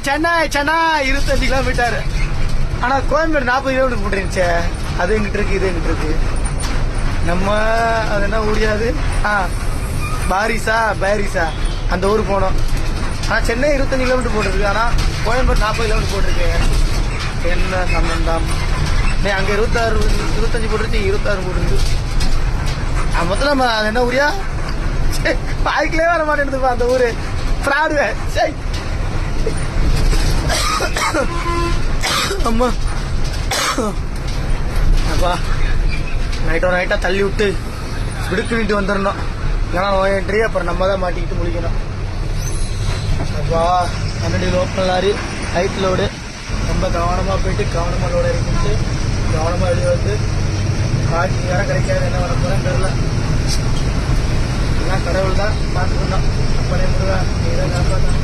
Chennai 25 kilometre. ஆனா Koyambedu 40 kilometre போட்டுருந்துச்சே. அது எங்கிட்ட இருக்கு, இது எங்கிட்ட இருக்கு. நம்ம அது என்ன ஊரியாது, பாரிசா அந்த ஊருக்கு போனோம். ஆனா சென்னை 25 கிலோமீட்டர் போட்டிருக்கு. ஆனா கோயம்பேடு 40 கிலோமீட்டர் போட்டிருக்கு. என்ன சம்பந்தம்? அங்க 25 போட்டுருச்சு, 26 போட்டுருக்கு. மொத்தம் நம்ம அது என்ன ஊரியா பாய்க்கிலே வர மாட்டேன் அந்த ஊரு. ஃப்ராடு. அம்மா அப்பா நைட்டா தள்ளி விட்டு விடுக்கிட்டு வந்துடணும். ஏன்னா நோய் என்ட்ரி அப்புறம் நம்ம தான் மாட்டிக்கிட்டு முடிக்கணும். அப்பா கண்ணடி லோக்கல் லாரி ஹைட் லோடு. ரொம்ப கவனமாக போயிட்டு கவனமாக லோடு இறக்கிட்டு கவனமாக வெளியே வந்து காட்சி நேரம் கிடைக்காது. என்ன பண்ண போறேன்னு தெரியல. எல்லாம் கடவுள் தான் பார்த்துக்கணும். அப்பனே முருகா நீ தான் காப்பாற்றணும்.